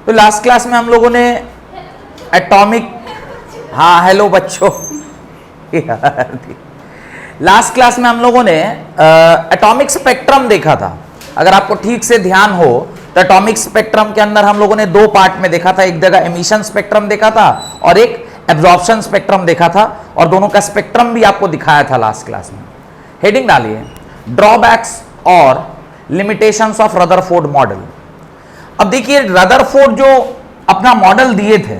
तो last class में हम लोगों ने एटॉमिक, हाँ हेलो बच्चों, लास्ट क्लास में हम लोगों ने एटॉमिक स्पेक्ट्रम देखा था। अगर आपको ठीक से ध्यान हो तो एटॉमिक स्पेक्ट्रम के अंदर हम लोगों ने दो पार्ट में देखा था। एक जगह एमिशन स्पेक्ट्रम देखा था और एक एब्जॉर्प्शन स्पेक्ट्रम देखा था, और दोनों का स्पेक्ट्रम भी आपको दिखाया था लास्ट क्लास में। हेडिंग डालिए ड्रॉबैक्स और लिमिटेशंस ऑफ रदरफोर्ड मॉडल। अब देखिए रदरफोर्ड जो अपना मॉडल दिए थे,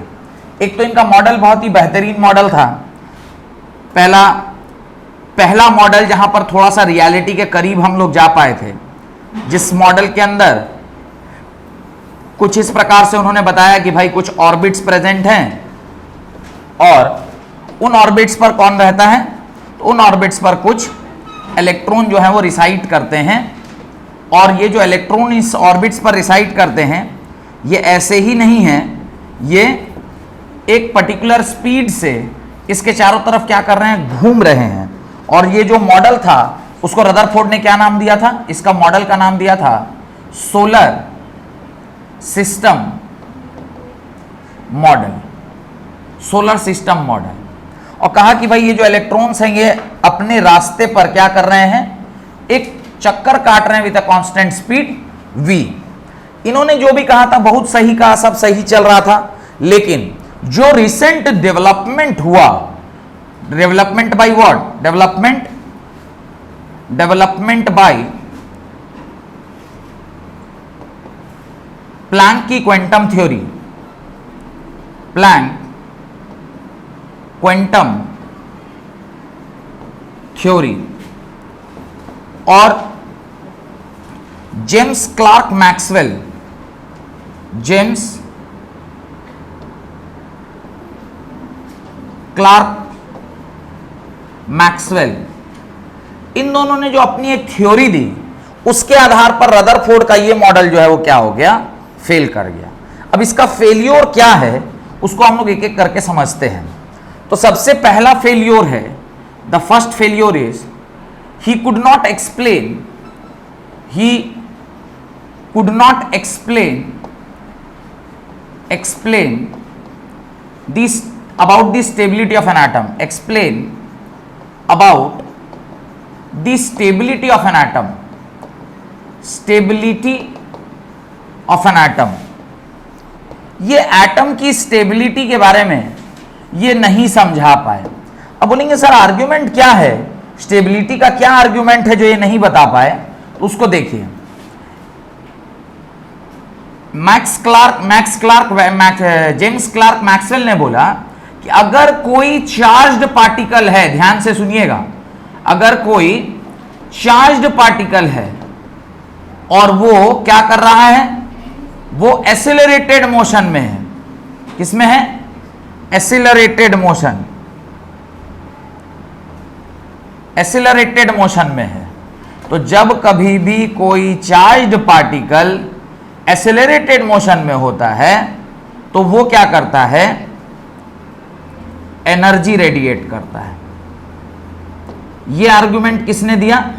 एक तो इनका मॉडल बहुत ही बेहतरीन मॉडल था। पहला मॉडल जहां पर थोड़ा सा रियलिटी के करीब हम लोग जा पाए थे, जिस मॉडल के अंदर कुछ इस प्रकार से उन्होंने बताया कि भाई कुछ ऑर्बिट्स प्रेजेंट हैं और उन ऑर्बिट्स पर कौन रहता है, तो उन ऑर्बिट्स पर कुछ इलेक्ट्रॉन जो है वो रिसाइड करते हैं, और ये जो इलेक्ट्रॉन इस ऑर्बिट्स पर रिसाइड करते हैं ये ऐसे ही नहीं है, ये एक पर्टिकुलर स्पीड से इसके चारों तरफ क्या कर रहे हैं, घूम रहे हैं। और ये जो मॉडल था उसको रदरफोर्ड ने क्या नाम दिया था, इसका मॉडल का नाम दिया था solar system model, solar system model. और कहा कि भाई ये जो इलेक्ट्रॉन्स हैं ये अपने रास्ते पर क्या कर रहे हैं, एक चक्कर काट रहे हैं with a constant speed v। इन्होंने जो भी कहा था बहुत सही कहा, सब सही चल रहा था, लेकिन जो रिसेंट डेवलपमेंट हुआ, development by what, development by Planck की quantum theory, Planck quantum theory और James Clerk Maxwell, James Clerk Maxwell, इन दोनों ने जो अपनी एक थ्योरी दी उसके आधार पर रदरफोर्ड का ये मॉडल जो है वो क्या हो गया, फेल कर गया। अब इसका फेल्योर क्या है उसको हम लोग एक एक करके समझते हैं। तो सबसे पहला फेल्योर है, the first failure is he could not explain this about the stability of an atom, explain about the stability of an atom, stability of an atom। ये एटम की स्टेबिलिटी के बारे में ये नहीं समझा पाए। अब बोलेंगे सर आर्ग्यूमेंट क्या है, स्टेबिलिटी का क्या आर्ग्यूमेंट है जो ये नहीं बता पाए, तो उसको देखिए। जेम्स क्लार्क मैक्सवेल ने बोला कि अगर कोई चार्ज्ड पार्टिकल है, ध्यान से सुनिएगा, अगर कोई चार्ज्ड पार्टिकल है और वो क्या कर रहा है, वो एक्सेलरेटेड मोशन में है, किसमें है, एक्सेलरेटेड मोशन, एक्सेलरेटेड मोशन में है। तो जब कभी भी कोई चार्ज्ड पार्टिकल एक्सेलरेटेड मोशन में होता है तो वो क्या करता है, एनर्जी रेडिएट करता है। ये आर्गुमेंट किसने दिया,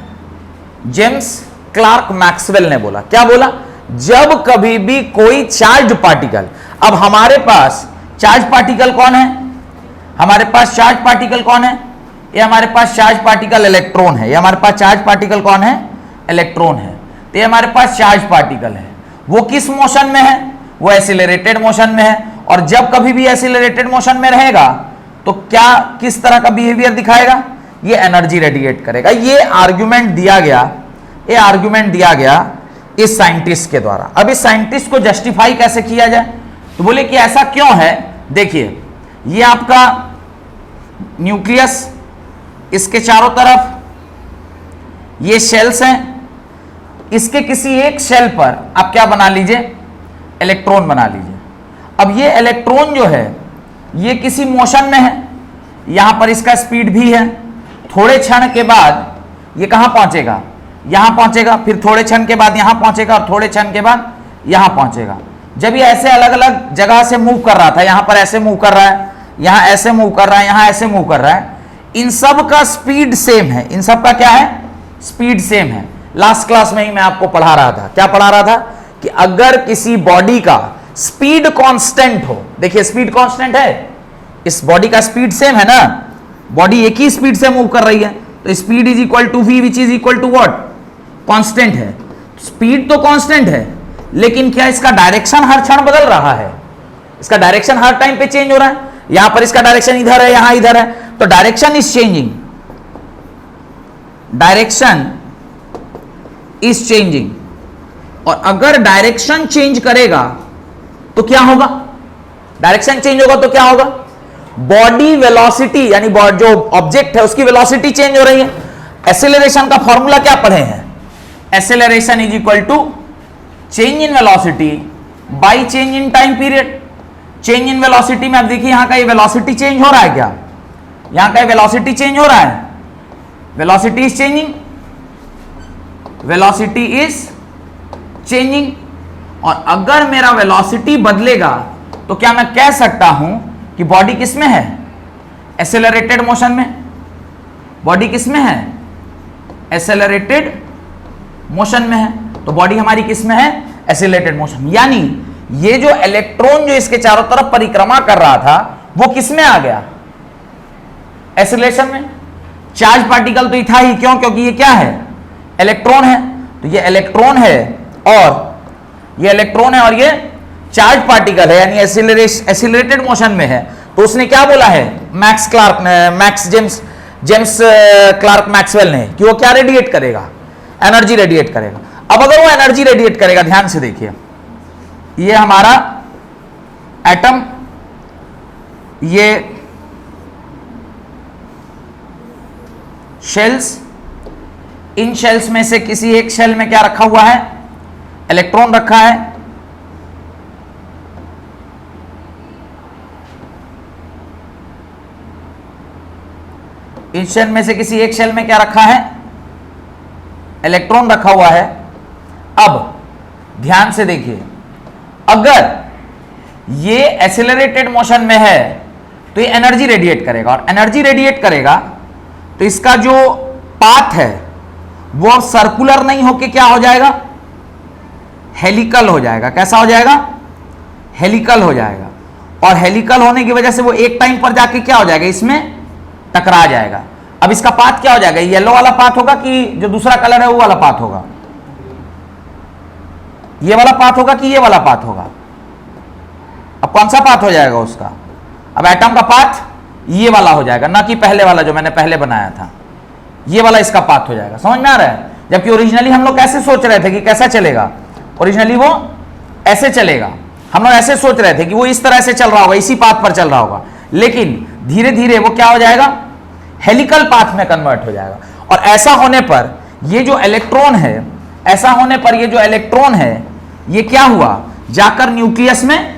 जेम्स क्लार्क मैक्सवेल ने बोला। क्या बोला, जब कभी भी कोई चार्ज्ड पार्टिकल, अब हमारे पास चार्ज पार्टिकल कौन है, हमारे पास चार्ज पार्टिकल कौन है, ये हमारे पास चार्ज पार्टिकल इलेक्ट्रॉन है, ये हमारे पास चार्ज पार्टिकल कौन है, इलेक्ट्रॉन है। तो ये हमारे पास चार्ज पार्टिकल है, वो किस मोशन में है, वो एक्सीलरेटेड मोशन में है। और जब कभी भी एक्सीलरेटेड मोशन में रहेगा तो क्या किस तरह का बिहेवियर दिखाएगा, ये एनर्जी रेडिएट करेगा। ये आर्गुमेंट दिया गया, ये आर्गुमेंट दिया गया इस साइंटिस्ट के द्वारा। अब इस साइंटिस्ट को जस्टिफाई कैसे किया जाए, तो बोले कि ऐसा क्यों है। देखिए ये आपका न्यूक्लियस, इसके चारों तरफ ये शेल्स हैं, इसके किसी एक शेल पर आप क्या बना लीजिए, इलेक्ट्रॉन बना लीजिए। अब ये इलेक्ट्रॉन जो है ये किसी मोशन में है, यहां पर इसका स्पीड भी है, थोड़े क्षण के बाद ये कहां पहुंचेगा, यहां पहुंचेगा, फिर थोड़े क्षण के बाद यहां पहुंचेगा और थोड़े क्षण के बाद यहां पहुंचेगा। जब ये ऐसे अलग अलग जगह से मूव कर रहा था, यहां पर ऐसे मूव कर रहा है, यहां ऐसे मूव कर रहा है, यहां ऐसे मूव कर रहा है, इन सब का स्पीड सेम है, इन सब का क्या है, स्पीड सेम है। लास्ट क्लास में ही मैं आपको पढ़ा रहा था, क्या पढ़ा रहा था कि अगर किसी बॉडी का स्पीड कांस्टेंट हो। देखिए स्पीड कांस्टेंट है, इस बॉडी का स्पीड सेम है ना, बॉडी एक ही स्पीड से मूव कर रही है, तो speed is equal to V which is equal to what, constant है। स्पीड तो कांस्टेंट है, लेकिन क्या इसका डायरेक्शन हर क्षण बदल रहा है? इसका डायरेक्शन हर टाइम पे चेंज हो रहा है। यहां पर इसका डायरेक्शन इधर है, यहां इधर है, तो direction is changing, direction is changing. और अगर डायरेक्शन चेंज करेगा तो क्या होगा? डायरेक्शन चेंज होगा तो क्या होगा? बॉडी वेलोसिटी, यानी जो ऑब्जेक्ट है उसकी वेलोसिटी चेंज हो रही है। एक्सेलरेशन का फॉर्मूला क्या पढ़े हैं? Acceleration is equal to change in velocity by change in time period. Change in velocity में अब देखिए यहां का ये वेलोसिटी चेंज हो रहा है क्या? यहां का वेलोसिटी चेंज हो रहा है, velocity is changing, velocity is changing. और अगर मेरा वेलोसिटी बदलेगा तो क्या मैं कह सकता हूं कि बॉडी किस में है? एक्सेलरेटेड मोशन में। बॉडी किस में है? एक्सेलरेटेड मोशन में है। तो बॉडी हमारी किस में है? Accelerated motion. यानी ये जो इलेक्ट्रॉन जो इसके चारों तरफ परिक्रमा कर रहा था वो किस में आ गया? एक्सेलरेशन में। चार्ज पार्टिकल तो था ही, क्यों? क्योंकि ये क्या है? इलेक्ट्रॉन है। तो ये इलेक्ट्रॉन है और ये इलेक्ट्रॉन है और ये चार्ज पार्टिकल है, यानी एक्सीलरेटेड मोशन में है। तो उसने क्या बोला है जेम्स क्लार्क मैक्सवेल ने कि वो क्या रेडिएट करेगा? एनर्जी रेडिएट करेगा। अब अगर वो एनर्जी रेडिएट करेगा, ध्यान से देखिए, ये हमारा एटम, ये शेल्स, इन शेल्स में से किसी एक शेल में क्या रखा हुआ है? इलेक्ट्रॉन रखा है। इस शेल में से किसी एक शेल में क्या रखा है? इलेक्ट्रॉन रखा हुआ है। अब ध्यान से देखिए, अगर ये एक्सेलरेटेड मोशन में है तो ये एनर्जी रेडिएट करेगा, और एनर्जी रेडिएट करेगा तो इसका जो पाथ है वो अब सर्कुलर नहीं होके क्या हो जाएगा? हेलिकल हो जाएगा। कैसा हो जाएगा? हेलिकल हो जाएगा। और हेलिकल होने की वजह से वो एक टाइम पर जाके क्या हो जाएगा? इसमें टकरा जाएगा। अब इसका पाथ क्या हो जाएगा? येलो वाला पाथ होगा कि जो दूसरा कलर है वो वाला पाथ होगा? ये वाला पाथ होगा कि ये वाला पाथ होगा? अब कौन सा पाथ हो जाएगा उसका? अब एटम का पाथ ये वाला हो जाएगा, ना कि पहले वाला जो मैंने पहले बनाया था। ये वाला इसका पाथ हो जाएगा। समझ में आ रहा है? जबकि ओरिजिनली हम लोग कैसे सोच रहे थे कि कैसा चलेगा? ओरिजिनली वो ऐसे चलेगा, हम लोग ऐसे सोच रहे थे कि वो इस तरह से चल रहा होगा, इसी पाथ पर चल रहा होगा। लेकिन धीरे धीरे वो क्या हो जाएगा? हेलिकल पाथ में कन्वर्ट हो जाएगा। और ऐसा होने पर ये जो इलेक्ट्रॉन है, ऐसा होने पर ये जो इलेक्ट्रॉन है ये क्या हुआ? जाकर न्यूक्लियस में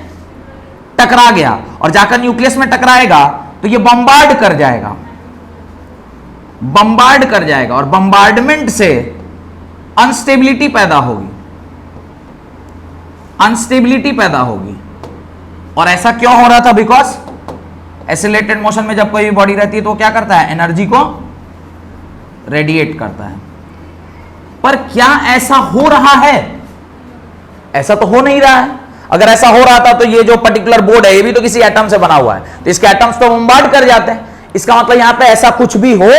टकरा गया, और जाकर न्यूक्लियस में टकराएगा तो ये बम्बार्ड कर जाएगा, बम्बार्ड कर जाएगा, और बम्बार्डमेंट से अनस्टेबिलिटी पैदा होगी, अनस्टेबिलिटी पैदा होगी। और ऐसा क्यों हो रहा था? बिकॉज एक्सेलरेटेड मोशन में जब कोई बॉडी रहती है तो क्या करता है? एनर्जी को रेडिएट करता है। पर क्या ऐसा हो रहा है? ऐसा तो हो नहीं रहा है। अगर ऐसा हो रहा था तो ये जो पर्टिकुलर बोर्ड है ये भी तो किसी एटम से बना हुआ है, तो इसके एटम्स तो बम्बार्ड कर जाते हैं। इसका मतलब यहां पे ऐसा कुछ भी हो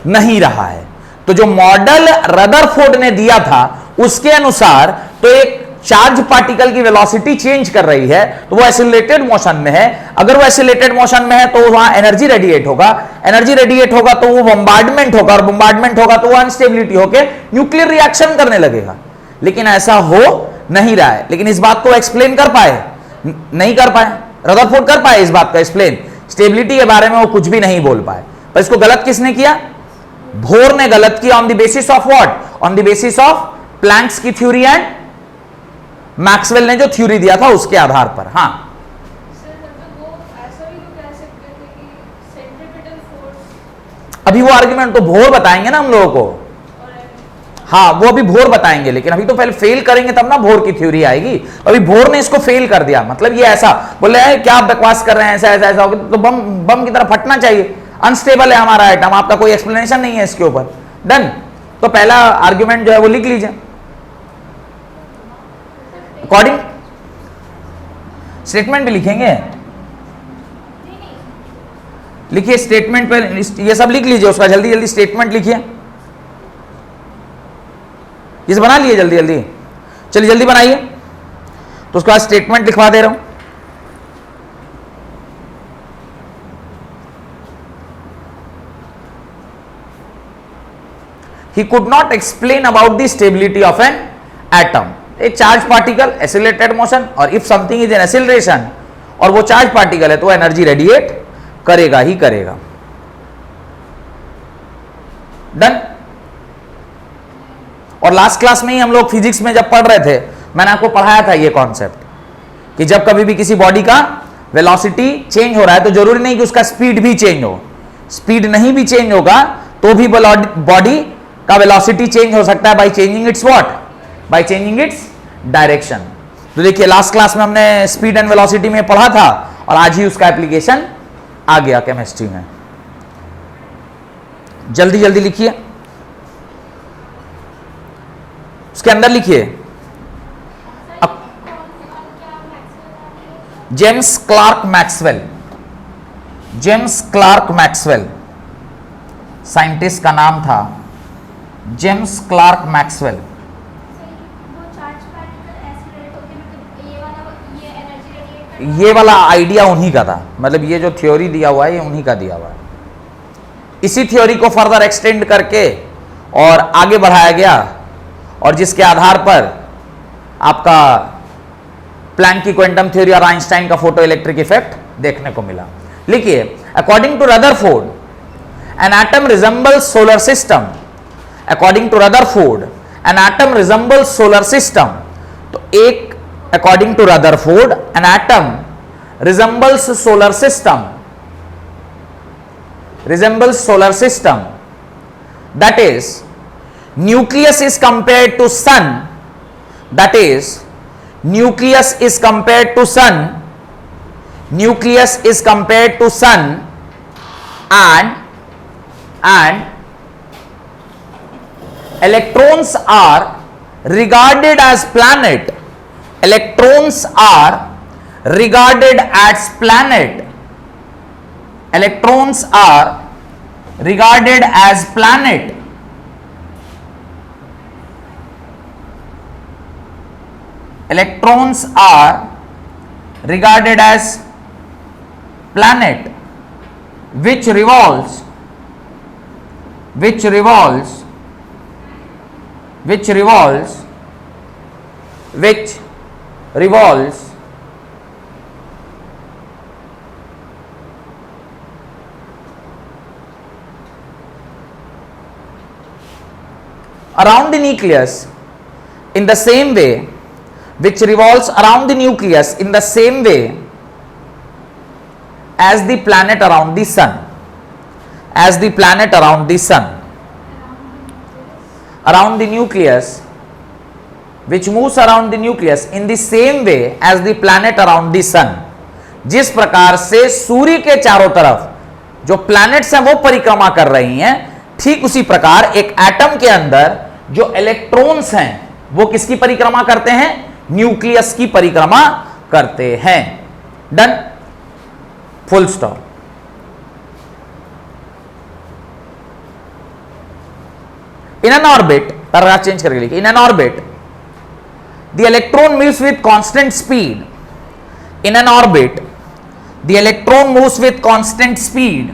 नहीं रहा है। तो जो मॉडल रदरफोर्ड ने दिया था उसके अनुसार तो एक चार्ज पार्टिकल की वेलोसिटी चेंज कर रही है, तो वो एक्सीलरेटेड मोशन में है। अगर वो एक्सीलरेटेड मोशन में है तो वहां एनर्जी रेडिएट होगा, एनर्जी रेडिएट होगा तो वो बम्बार्डमेंट होगा, और बम्बार्डमेंट होगा तो वो अनस्टेबिलिटी होकर न्यूक्लियर रिएक्शन करने लगेगा। लेकिन ऐसा हो नहीं रहा है। लेकिन इस बात को एक्सप्लेन कर पाए? नहीं कर पाए। रदरफोर्ड कर पाए इस बात का एक्सप्लेन? स्टेबिलिटी के बारे में वो कुछ भी नहीं बोल पाए। पर इसको गलत किसने किया? बोर ने गलत किया। On the basis of what? On the basis of Planck's की थ्योरी एंड मैक्सवेल ने जो थ्योरी दिया था उसके आधार पर। हाँ अभी वो आर्ग्यूमेंट तो भोर बताएंगे ना हम लोगों को। हाँ वो अभी भोर बताएंगे, लेकिन अभी तो पहले फेल करेंगे तब ना भोर की थ्योरी आएगी। अभी भोर ने इसको फेल कर दिया। मतलब ये ऐसा बोले है क्या आप बकवास कर रहे हैं, ऐसा ऐसा ऐसा हो तो बम बम की तरह फटना चाहिए। अनस्टेबल है हमारा आइटम, आपका कोई एक्सप्लेनेशन नहीं है इसके ऊपर। डन। तो पहला आर्ग्यूमेंट जो है वो लिख लीजिए। अकॉर्डिंग स्टेटमेंट भी लिखेंगे, लिखिए स्टेटमेंट पे, ये सब लिख लीजिए उसका, जल्दी जल्दी स्टेटमेंट लिखिए, इसे बना लिए जल्दी जल्दी, चलिए जल्दी बनाइए। तो उसके बाद स्टेटमेंट लिखवा दे रहा हूं। He could not explain about the stability of an atom. A charged particle, accelerated motion, और if something is in acceleration और वो चार्ज पार्टिकल है तो एनर्जी रेडिएट करेगा ही करेगा। डन। और लास्ट क्लास में ही हम लोग फिजिक्स में जब पढ़ रहे थे, मैंने आपको पढ़ाया था ये कॉन्सेप्ट कि जब कभी भी किसी बॉडी का वेलोसिटी चेंज हो रहा है तो जरूरी नहीं कि उसका स्पीड भी चेंज हो, स्पीड नहीं भी चेंज होगा तो भी बॉडी का वेलोसिटी चेंज हो सकता है by changing it's what, by changing its direction. तो देखिए लास्ट क्लास में हमने स्पीड एंड वेलोसिटी में पढ़ा था और आज ही उसका एप्लीकेशन आ गया केमिस्ट्री में। जल्दी जल्दी लिखिए, उसके अंदर लिखिए James Clerk Maxwell, James Clerk Maxwell scientist का नाम था, जेम्स क्लार्क मैक्सवेल। ये वाला आइडिया उन्हीं का था, मतलब ये जो थ्योरी दिया हुआ है ये उन्हीं का दिया हुआ है। इसी थ्योरी को फर्दर एक्सटेंड करके और आगे बढ़ाया गया और जिसके आधार पर आपका प्लैंक की क्वांटम थ्योरी और आइंस्टाइन का फोटो इलेक्ट्रिक इफेक्ट देखने को मिला। लिखिए according to Rutherford an atom resembles solar system, according to Rutherford an atom resembles solar system. तो एक according to Rutherford an atom resembles solar system, resembles solar system, that is nucleus is compared to sun, that is nucleus is compared to sun, nucleus is compared to sun and electrons are regarded as planet, electrons are regarded as planet, electrons are regarded as planet, electrons are regarded as planet which revolves around the nucleus in the same way, which revolves around the nucleus in the same way as the planet around the sun, as the planet around the sun, around the nucleus which moves around the nucleus in the same way as the planet around the sun। जिस प्रकार से सूर्य के चारों तरफ जो planets हैं वो परिक्रमा कर रही हैं, ठीक उसी प्रकार एक एटम के अंदर जो इलेक्ट्रॉन्स हैं वो किसकी परिक्रमा करते हैं, न्यूक्लियस की परिक्रमा करते हैं। Done, full stop. In an orbit, paragraph change करके लिखिए, इन an orbit the electron moves with constant speed, in an orbit the electron moves with constant speed,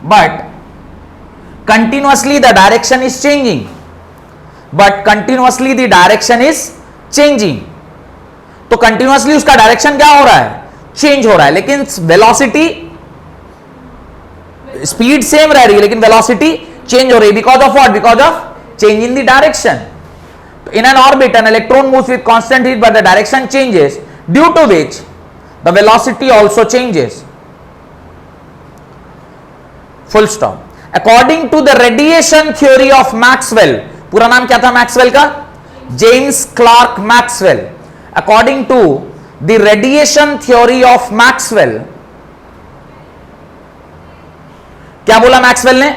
but continuously the direction is changing, but continuously the direction is changing। तो continuously उसका direction क्या हो रहा है, change हो रहा है, लेकिन वेलोसिटी, स्पीड सेम रह रही है लेकिन वेलोसिटी चेंज हो रही है। Because of what, because of change in the direction. In an orbit an electron moves with constant speed but the direction changes, due to which the velocity also changes. Full stop. According to the radiation theory of Maxwell, पूरा नाम क्या था Maxwell का, James Clerk Maxwell. According to the radiation theory of Maxwell, क्या बोला Maxwell ने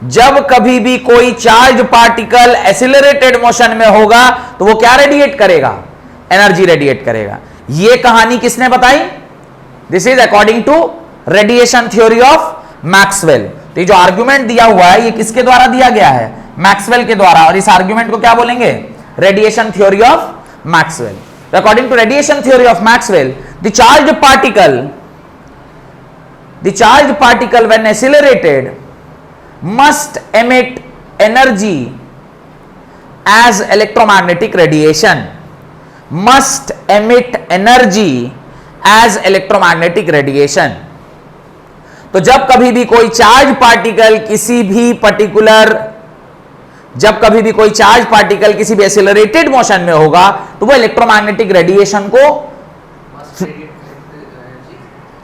जब कभी भी कोई चार्ज पार्टिकल एक्सिलरेटेड मोशन में होगा तो वो क्या रेडिएट करेगा? एनर्जी रेडिएट करेगा। ये कहानी किसने बताई? This is according to radiation theory of Maxwell. तो ये जो आर्ग्यूमेंट दिया हुआ है ये किसके द्वारा दिया गया है? मैक्सवेल के द्वारा। और इस आर्ग्यूमेंट को क्या बोलेंगे? Radiation theory of Maxwell. According to radiation theory of Maxwell, the charge particle when accelerated must emit energy as electromagnetic radiation, must emit energy as electromagnetic radiation। तो जब कभी भी कोई चार्ज पार्टिकल किसी भी पर्टिकुलर किसी भी एक्सिलरेटेड मोशन में होगा तो वो इलेक्ट्रोमैग्नेटिक रेडिएशन को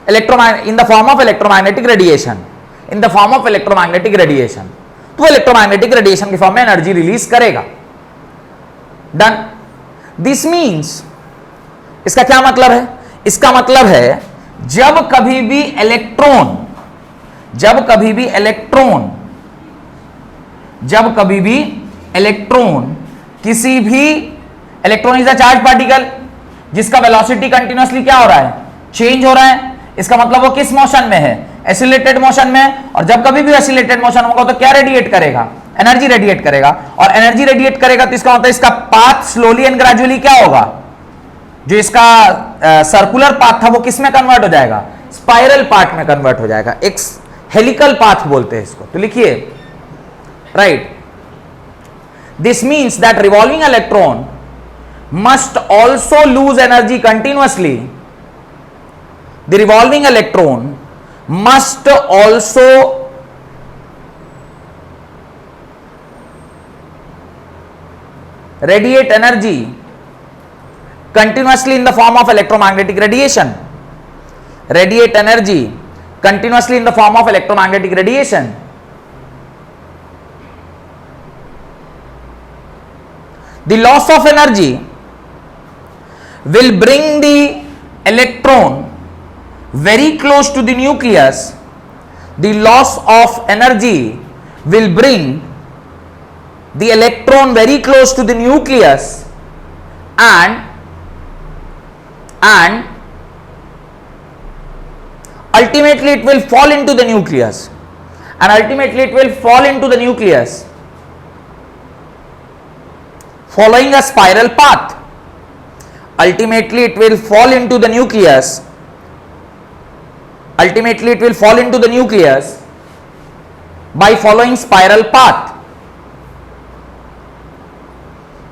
in the form of electromagnetic radiation, तो वो इलेक्ट्रोमैग्नेटिक रेडिएशन की फॉर्म में एनर्जी रिलीज करेगा। डन। दिस मीन्स, इसका क्या मतलब है? इसका मतलब है जब कभी भी इलेक्ट्रॉन किसी भी electron is a charge particle जिसका वेलोसिटी कंटिन्यूअसली क्या हो रहा है? चेंज हो रहा है। इसका मतलब वो किस मोशन में है? एक्सिलरेटेड मोशन में। और जब कभी भी एक्सिलरेटेड मोशन होगा तो क्या रेडिएट करेगा? एनर्जी रेडिएट करेगा। और एनर्जी रेडिएट करेगा तो इसका मतलब इसका पाथ स्लोली एंड ग्रेजुअली क्या होगा? जो इसका सर्कुलर पाथ था वो किस में कन्वर्ट हो जाएगा? स्पाइरल पाथ में कन्वर्ट हो जाएगा। एक हेलिकल पाथ बोलते हैं इसको। तो लिखिए, right, this means that revolving electron must also loose energy continuously. The revolving electron must also radiate energy continuously in the form of electromagnetic radiation. Radiate energy continuously in the form of electromagnetic radiation. The loss of energy will bring the electron very close to the nucleus. The loss of energy will bring the electron very close to the nucleus and ultimately it will fall into the nucleus, following a spiral path. Ultimately it will fall into the nucleus by following spiral path.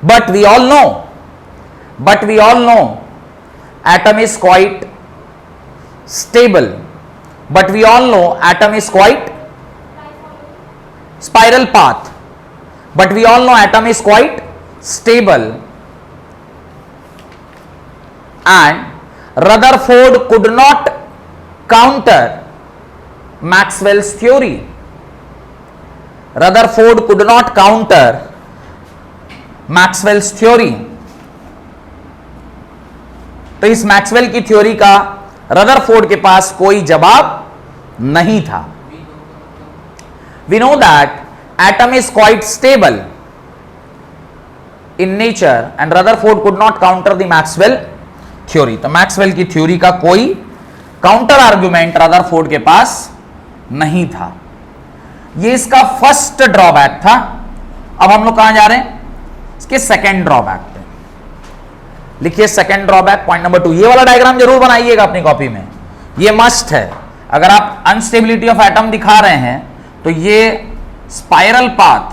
But we all know atom is quite stable. Spiral path. But we all know atom is quite stable. And Rutherford could not counter Maxwell's theory. Rutherford could not counter Maxwell's theory. तो इस Maxwell की theory का Rutherford के पास कोई जवाब नहीं था। We know that atom is quite stable in nature and Rutherford could not counter the Maxwell theory. तो मैक्सवेल की थ्योरी का कोई काउंटर आर्गुमेंट रदरफोर्ड के पास नहीं था। ये इसका फर्स्ट ड्रॉबैक था। अब हम लोग कहां जा रहे हैं? इसके सेकंड ड्रॉबैक पे। लिखिए सेकंड ड्रॉबैक, पॉइंट नंबर 2। ये वाला डायग्राम जरूर बनाइएगा अपनी कॉपी में, ये मस्ट है। अगर आप अनस्टेबिलिटी ऑफ एटम दिखा रहे हैं तो ये स्पाइरल पाथ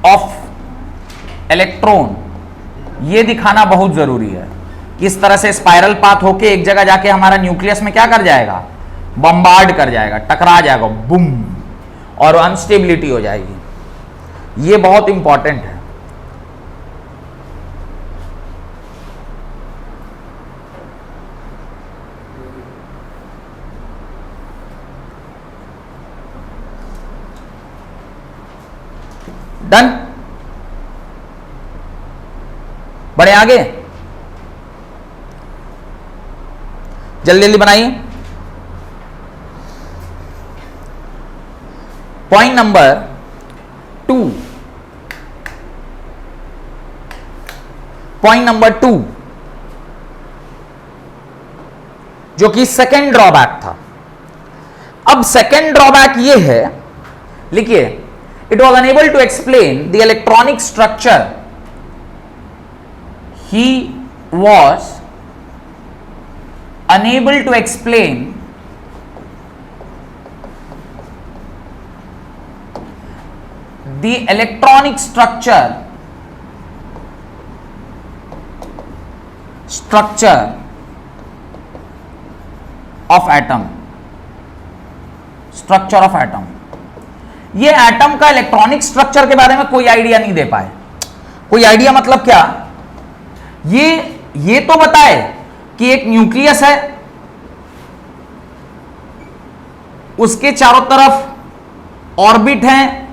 ऑफ इलेक्ट्रॉन ये दिखाना बहुत जरूरी है। किस तरह से स्पाइरल पाथ होके एक जगह जाके हमारा न्यूक्लियस में क्या कर जाएगा? बम्बार्ड कर जाएगा, टकरा जाएगा, बूम, और अनस्टेबिलिटी हो जाएगी। ये बहुत इंपॉर्टेंट है। डन। बढ़े आगे, जल्दी जल्दी बनाइए। पॉइंट नंबर 2, पॉइंट नंबर 2 जो कि सेकेंड ड्रॉबैक था। अब सेकेंड ड्रॉबैक ये है, लिखिए, it was unable to explain the electronic structure, he was unable to explain the electronic structure of atom, structure of atom. ये एटम का इलेक्ट्रॉनिक स्ट्रक्चर के बारे में कोई आइडिया नहीं दे पाए। कोई आइडिया मतलब क्या? ये तो बताए कि एक न्यूक्लियस है, उसके चारों तरफ ऑर्बिट हैं,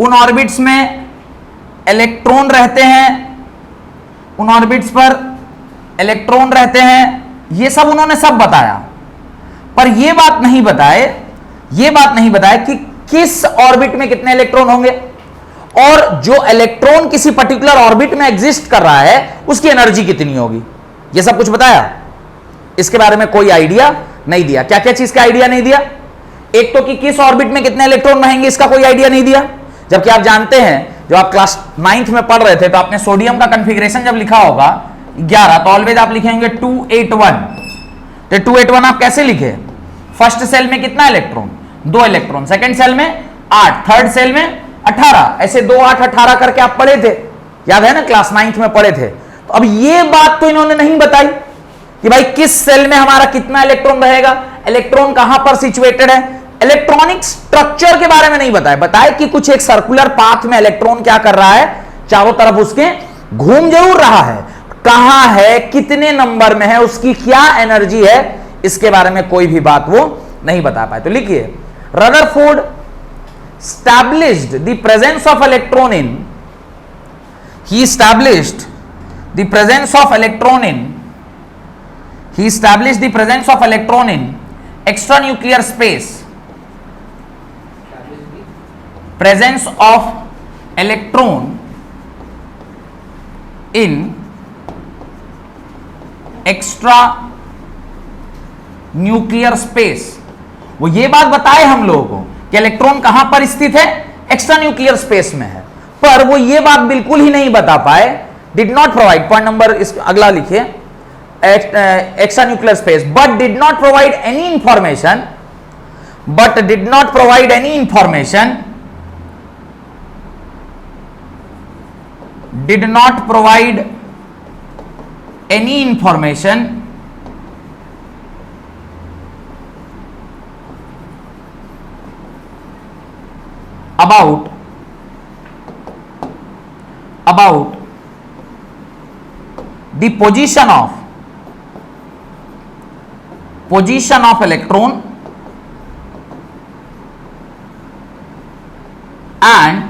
उन ऑर्बिट्स में इलेक्ट्रॉन रहते हैं, उन ऑर्बिट्स पर इलेक्ट्रॉन रहते हैं, ये सब उन्होंने सब बताया। पर यह बात नहीं बताए कि किस ऑर्बिट में कितने इलेक्ट्रॉन होंगे, और जो इलेक्ट्रॉन किसी पर्टिकुलर ऑर्बिट में एग्जिस्ट कर रहा है उसकी एनर्जी कितनी होगी। यह सब कुछ बताया, इसके बारे में कोई आइडिया नहीं दिया। क्या क्या चीज का आइडिया नहीं दिया? एक तो कि किस ऑर्बिट में कितने इलेक्ट्रॉन रहेंगे, इसका कोई आइडिया नहीं दिया। जबकि आप जानते हैं, जब आप क्लास 9th में पढ़ रहे थे तो आपने सोडियम का कॉन्फ़िगरेशन जब लिखा होगा 11, तो ऑलवेज आप लिखेंगे 281। तो 281 आप कैसे लिखे? फर्स्ट सेल में कितना इलेक्ट्रॉन? 2 इलेक्ट्रॉन। सेकंड सेल में 8, थर्ड सेल में 18, ऐसे 2 8 18 करके आप पढ़े थे, याद है ना, क्लास 9th में पढ़े थे। तो अब ये बात तो इन्होंने नहीं बताई कि भाई किस सेल में हमारा कितना इलेक्ट्रॉन रहेगा, इलेक्ट्रॉन कहां पर सिचुएटेड है, इलेक्ट्रॉनिक स्ट्रक्चर के बारे में नहीं बताया कि कुछ एक सर्कुलर पाथ में इलेक्ट्रॉन क्या कर रहा है, चारों तरफ उसके घूम जरूर रहा है, कहां है, कितने नंबर में है, उसकी क्या एनर्जी है, इसके बारे में कोई भी बात वो नहीं बता पाए। तो लिखिए, Rutherford established the presence of electron in, he established the presence of electron in extranuclear space, presence of electron in extra nuclear space. वो ये बात बताए हम लोगों को कि इलेक्ट्रॉन कहां पर स्थित है, एक्स्ट्रा न्यूक्लियर स्पेस में है, पर वो ये बात बिल्कुल ही नहीं बता पाए। Did not provide, point number अगला लिखिए, extra nuclear space, but did not provide any information, about the position of electron and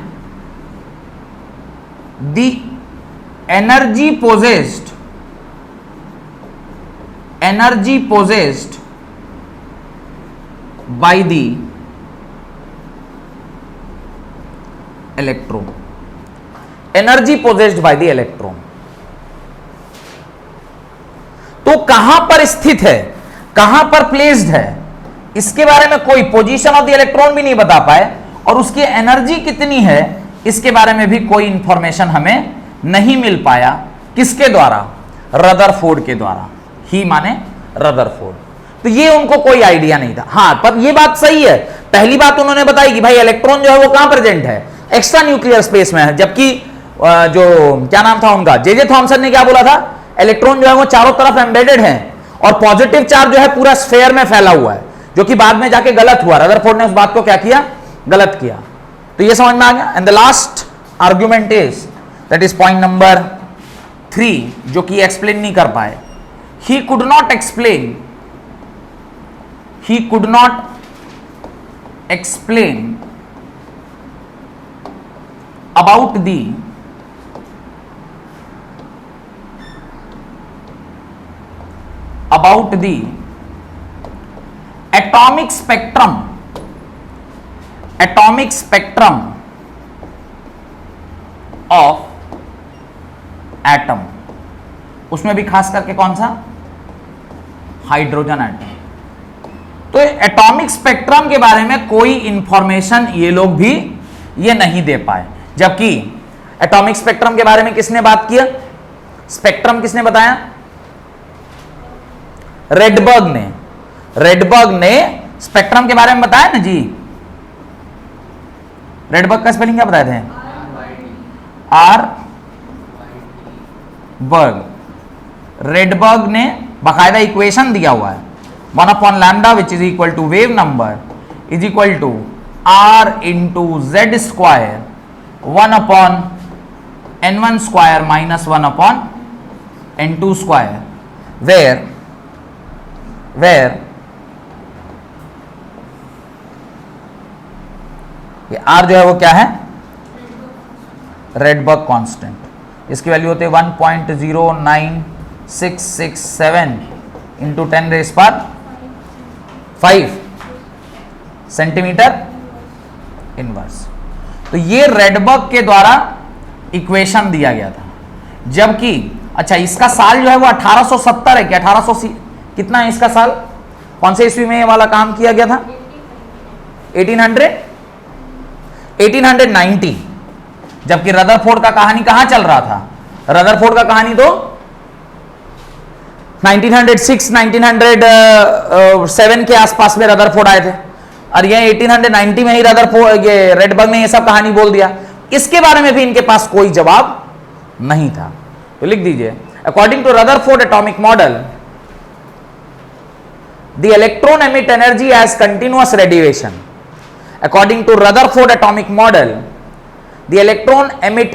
the energy possessed by the electron, energy possessed by the electron. तो कहां पर स्थित है, कहां पर placed है, इसके बारे में कोई पोजीशन ऑफ द इलेक्ट्रॉन भी नहीं बता पाए, और उसकी एनर्जी कितनी है इसके बारे में भी कोई इंफॉर्मेशन हमें नहीं मिल पाया। किसके द्वारा? रदरफोर्ड के द्वारा। ही माने रदरफोर्ड। तो ये उनको कोई आइडिया नहीं था। हां, पर ये बात सही है, पहली बात उन्होंने बताई कि भाई इलेक्ट्रॉन जो है वो कहां प्रेजेंट है, एक्स्ट्रा न्यूक्लियर स्पेस में है। जबकि जो क्या नाम था उनका, जे थॉमसन ने क्या बोला था, इलेक्ट्रॉन जो है वो चारों तरफ एम्बेडेड है और पॉजिटिव चार्ज जो है पूरा स्फेयर में फैला हुआ है, जो कि बाद में जाके गलत हुआ। रदरफोर्ड ने उस बात को क्या किया, गलत किया। तो ये समझ में आ गया। And the last argument is, that is point number 3, जो कि एक्सप्लेन नहीं कर पाए। He could not explain about the atomic spectrum atomic spectrum of atom, उसमें भी खास करके कौन सा, हाइड्रोजन एटम। तो एटॉमिक स्पेक्ट्रम के बारे में कोई इंफॉर्मेशन ये लोग भी ये नहीं दे पाए, जबकि एटॉमिक स्पेक्ट्रम के बारे में किसने बात किया, स्पेक्ट्रम किसने बताया, रेडबर्ग ने। रेडबर्ग ने स्पेक्ट्रम के बारे में बताया ना जी। रेडबर्ग का स्पेलिंग क्या बताए थे, आर बर्ग। रेडबर्ग ने बाकायदा इक्वेशन दिया हुआ है, 1/λ which is equal to wave number is equal to r into Z square 1/n1 square minus 1/n2 square, where ये r जो है वो क्या है, रेडबर्ग कांस्टेंट। इसकी वैल्यू होती है 1.09667 इंटू 10⁵ सेंटीमीटर इनवर्स। तो ये रेडबर्ग के द्वारा इक्वेशन दिया गया था। जबकि अच्छा, इसका साल जो है वो 1870 है क्या, 1880 कितना है इसका साल, कौन से ईस्वी में ये वाला काम किया गया था, 1890। जबकि रदरफोर्ड का कहानी कहां चल रहा था, रदरफोर्ड का कहानी तो 1906 1907 के आसपास में रदरफोर्ड आए थे, और ये 1890 में ही रदरफोर्ड, ये रेडबर्ग ने ये सब कहानी बोल दिया। इसके बारे में भी इनके पास कोई जवाब नहीं था। तो लिख दीजिए, according to Rutherford atomic model the electron emit energy as continuous radiation. अकॉर्डिंग टू रदरफोर्ड एटॉमिक मॉडल the electron emit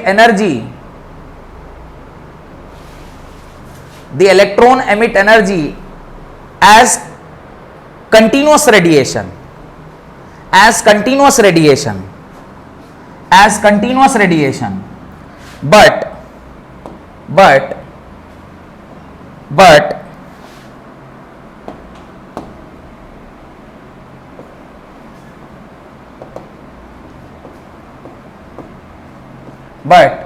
energy as continuous radiation but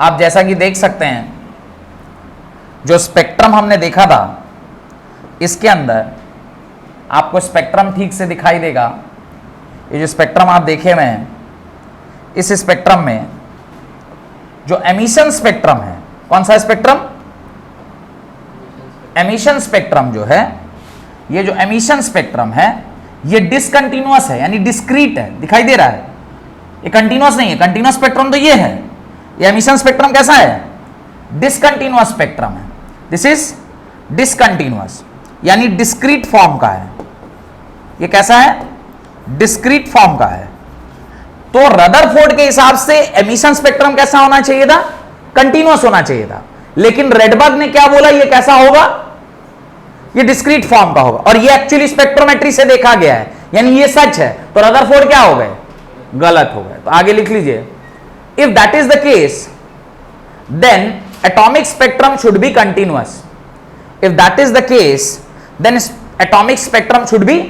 आप जैसा कि देख सकते हैं, जो स्पेक्ट्रम हमने देखा था, इसके अंदर आपको स्पेक्ट्रम ठीक से दिखाई देगा। ये जो स्पेक्ट्रम आप देखे हुए हैं, इस स्पेक्ट्रम में जो एमिशन स्पेक्ट्रम है, कौन सा स्पेक्ट्रम, एमिशन स्पेक्ट्रम जो है, ये जो एमिशन स्पेक्ट्रम है ये डिसकंटिन्यूअस है, यानी डिस्क्रीट है, दिखाई दे रहा है। ये कंटिन्यूअस नहीं है, कंटिन्यूअस स्पेक्ट्रम तो ये है, ये एमिशन स्पेक्ट्रम कैसा है, डिसकंटिन्यूअस स्पेक्ट्रम है। दिस इज डिसकंटिन्यूअस, यानी डिस्क्रीट फॉर्म का है। ये कैसा है, डिस्क्रीट फॉर्म का है। तो रदरफोर्ड के हिसाब से एमिशन स्पेक्ट्रम कैसा होना चाहिए था, कंटिन्यूअस होना चाहिए था। लेकिन रेडबर्ग ने क्या बोला, ये कैसा होगा, ये डिस्क्रीट फॉर्म का होगा, और ये एक्चुअली स्पेक्ट्रोमेट्री से देखा गया है, यानी ये सच है। तो रदरफोर्ड क्या हो गए, गलत हो गए। तो आगे लिख लीजिए, if that is the case then atomic spectrum should be continuous. If that is the case then atomic spectrum should be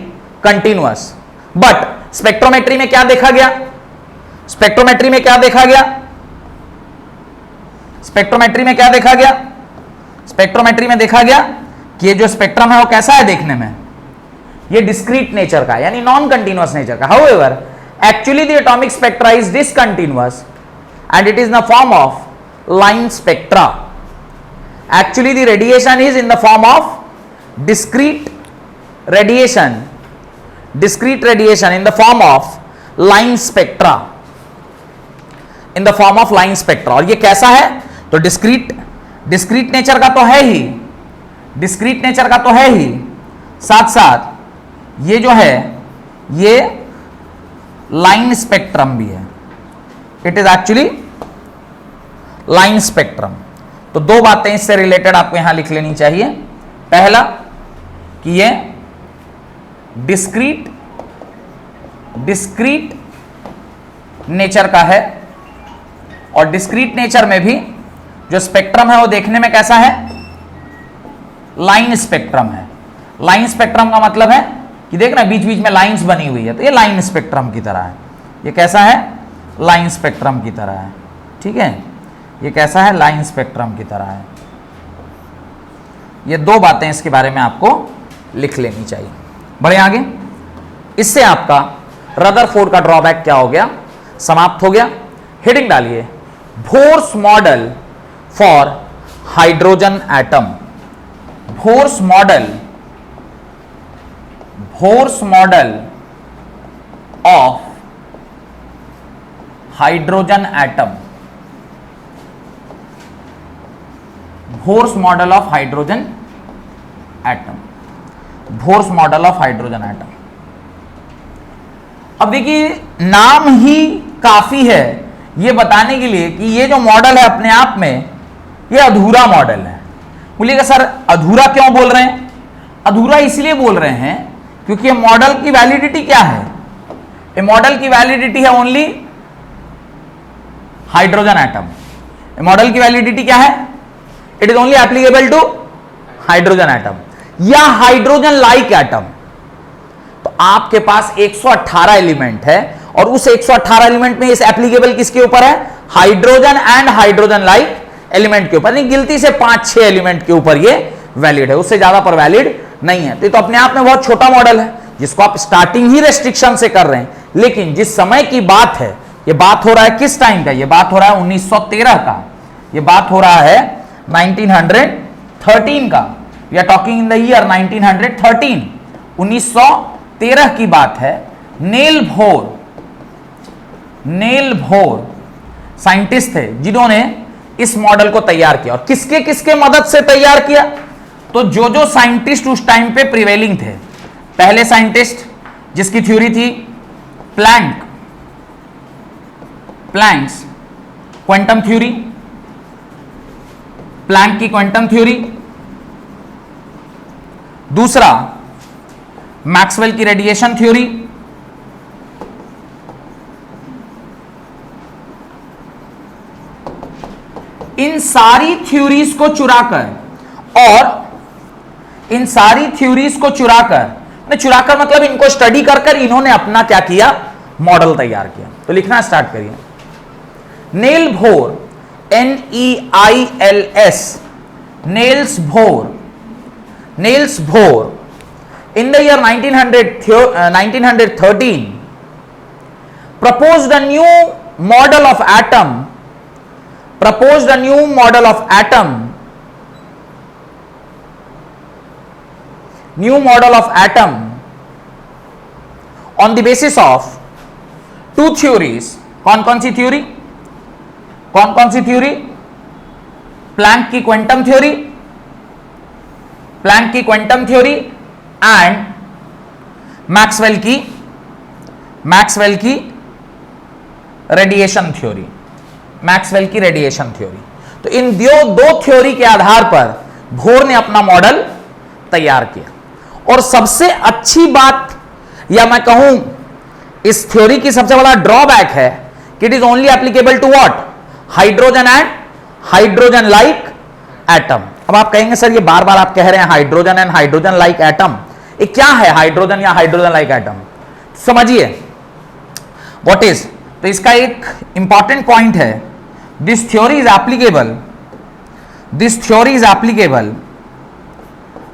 continuous. But spectrometry में क्या देखा गया, स्पेक्ट्रोमेट्री में क्या देखा गया, स्पेक्ट्रोमेट्री में क्या देखा गया, स्पेक्ट्रोमेट्री में देखा गया कि ये जो स्पेक्ट्रम है वो कैसा है देखने में, ये डिस्क्रीट नेचर का, यानी नॉन कंटिन्यूअस नेचर का। However actually the atomic spectra is discontinuous and it is in the form of line spectra. Actually the radiation is in the form of discrete radiation in the form of line spectra, in the form of line spectra। और ये कैसा है, तो discrete nature का तो है ही, discrete nature का तो है ही, साथ साथ ये जो है ये लाइन स्पेक्ट्रम भी है। It is actually line spectrum. तो दो बातें इससे रिलेटेड आपको यहां लिख लेनी चाहिए। पहला कि ये डिस्क्रीट नेचर का है, और डिस्क्रीट नेचर में भी जो स्पेक्ट्रम है वो देखने में कैसा है, लाइन स्पेक्ट्रम है। लाइन स्पेक्ट्रम का मतलब है कि देख रहे हैं बीच बीच में लाइंस बनी हुई है, तो ये लाइन स्पेक्ट्रम की तरह है। ये कैसा है? लाइन स्पेक्ट्रम की तरह है। ठीक है, ये कैसा है? लाइन स्पेक्ट्रम की तरह है। ये दो बातें इसके बारे में आपको लिख लेनी चाहिए। बढ़े आगे। इससे आपका रदरफोर्ड का ड्रॉबैक क्या हो गया? समाप्त हो गया। हेडिंग डालिए, Bohr's model for hydrogen atom. Bohr's model of hydrogen atom. Bohr's model of hydrogen atom. Bohr's model of hydrogen atom. अब देखिए, नाम ही काफी है ये बताने के लिए कि ये जो मॉडल है अपने आप में ये अधूरा मॉडल है। बोलिएगा सर अधूरा क्यों बोल रहे हैं? अधूरा इसलिए बोल रहे हैं क्योंकि ये मॉडल की वैलिडिटी क्या है? ये मॉडल की वैलिडिटी है ओनली हाइड्रोजन एटम। मॉडल की वैलिडिटी क्या है? It is only applicable to hydrogen atom या हाइड्रोजन लाइक एटम। तो आपके पास 118 एलिमेंट है और उस 118 एलिमेंट में इस एप्लीकेबल किसके ऊपर है? Hydrogen and hydrogen like element के ऊपर। नहीं, गिनती से 5-6 एलिमेंट के ऊपर ये वैलिड है, उससे ज्यादा पर वैलिड नहीं है। तो अपने आप में बहुत छोटा मॉडल है जिसको आप स्टार्टिंग ही रेस्ट्रिक्शन से कर रहे हैं। लेकिन जिस समय की बात है, ये बात हो रहा है किस टाइम का? ये बात हो रहा है 1913 का। ये बात हो रहा है 1913 का। We are talking in the year 1913। 1913 की बात है। नेल बोर साइंटिस्ट थे जिन्होंने इस मॉडल को तैयार किया। और किसके किसके मदद से तैयार किया? तो जो साइंटिस्ट उस टाइम पे प्रिवेलिंग थे। पहले साइंटिस्ट जिसकी थ्योरी थी प्लैंक्स क्वांटम थ्योरी, प्लैंक की क्वांटम थ्योरी। दूसरा मैक्सवेल की रेडिएशन थ्योरी। इन सारी थ्योरीज को चुराकर मतलब इनको स्टडी कर इन्होंने अपना क्या किया? मॉडल तैयार किया। तो लिखना स्टार्ट करिए। Nail bore, NEILS, nails bore in the year 1913 proposed a new model of atom on the basis of two theories. कौन सी थ्योरी? प्लैंक की क्वांटम थ्योरी एंड मैक्सवेल की रेडिएशन थ्योरी। तो इन दो थ्योरी के आधार पर बोर ने अपना मॉडल तैयार किया। और सबसे अच्छी बात या मैं कहूं इस थ्योरी की सबसे बड़ा ड्रॉबैक है कि it is only applicable to what? Hydrogen and hydrogen like atom. अब आप कहेंगे सर ये बार बार आप कह रहे हैं hydrogen and hydrogen like atom, ये क्या है हाइड्रोजन या हाइड्रोजन लाइक एटम? समझिए व्हाट इज। तो इसका एक इंपॉर्टेंट पॉइंट है, this theory is applicable,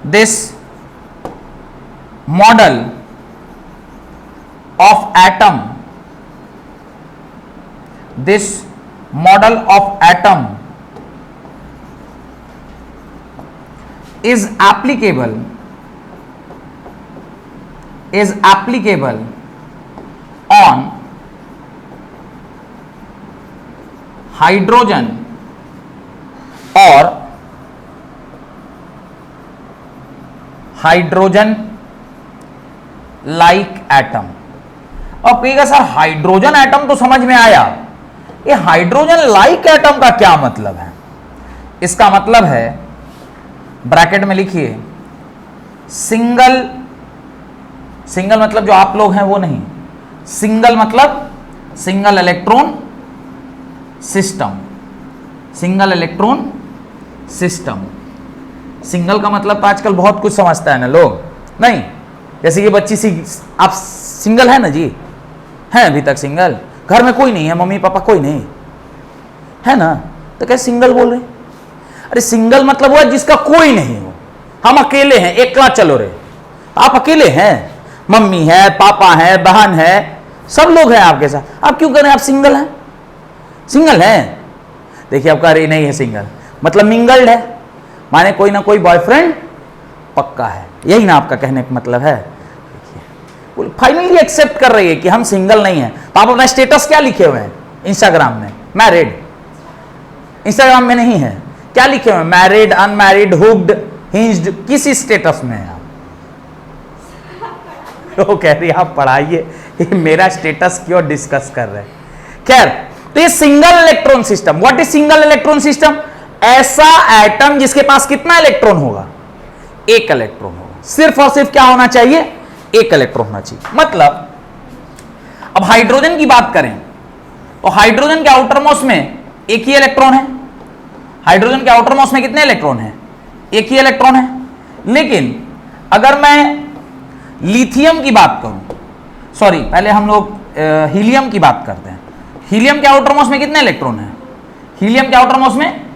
this model of atom, is applicable on hydrogen or hydrogen like atom। अब कहिएगा सर हाइड्रोजन एटम तो समझ में आया, ये हाइड्रोजन लाइक एटम का क्या मतलब है? इसका मतलब है, ब्रैकेट में लिखिए, सिंगल मतलब जो आप लोग हैं वो नहीं, सिंगल मतलब सिंगल इलेक्ट्रॉन सिस्टम। सिंगल का मतलब तो आजकल बहुत कुछ समझता है ना लोग, नहीं, जैसे ये बच्ची आप सिंगल है ना जी, हैं अभी तक सिंगल, घर में कोई नहीं है, मम्मी पापा कोई नहीं है ना, तो कैसे सिंगल बोल रहे? अरे सिंगल मतलब हुआ जिसका कोई नहीं हो, हम अकेले हैं, एकला चलो रे, आप अकेले हैं, मम्मी है, पापा है, बहन है, सब लोग हैं आपके साथ, आप क्यों कह रहे हैं आप सिंगल हैं? सिंगल हैं, देखिए आप कह रहे नहीं है सिंगल, मतलब मिंगल्ड है, माने कोई ना कोई बॉयफ्रेंड पक्का है, यही ना आपका कहने का मतलब है। देखिए फाइनली एक्सेप्ट कर रही है कि हम सिंगल नहीं हैं। तो आप अपना स्टेटस क्या लिखे हुए हैं इंस्टाग्राम में? मैरिड। इंस्टाग्राम में नहीं है, क्या लिखे हुए हैं? मैरिड, अनमैरिड, हुक्ड, हिंज्ड, किस स्टेटस में है आप? वो कह रही आप पढ़ाइए, मेरा स्टेटस क्यों डिस्कस कर रहे हैं? खैर, तो ये single electron system. What is single electron system? ऐसा एटम जिसके पास कितना इलेक्ट्रॉन होगा? एक इलेक्ट्रॉन होगा। सिर्फ और सिर्फ क्या होना चाहिए? एक इलेक्ट्रॉन होना चाहिए। मतलब अब हाइड्रोजन की बात करें तो हाइड्रोजन के आउटर मोस्ट में एक ही इलेक्ट्रॉन है। हाइड्रोजन के आउटर मोस्ट में कितने इलेक्ट्रॉन है? एक ही इलेक्ट्रॉन है। लेकिन अगर मैं लिथियम की बात करूं, सॉरी पहले हम लोग हीलियम की बात करते हैं। हीलियम के आउटर मोस्ट में कितने इलेक्ट्रॉन है? हीलियम के आउटर मोस्ट में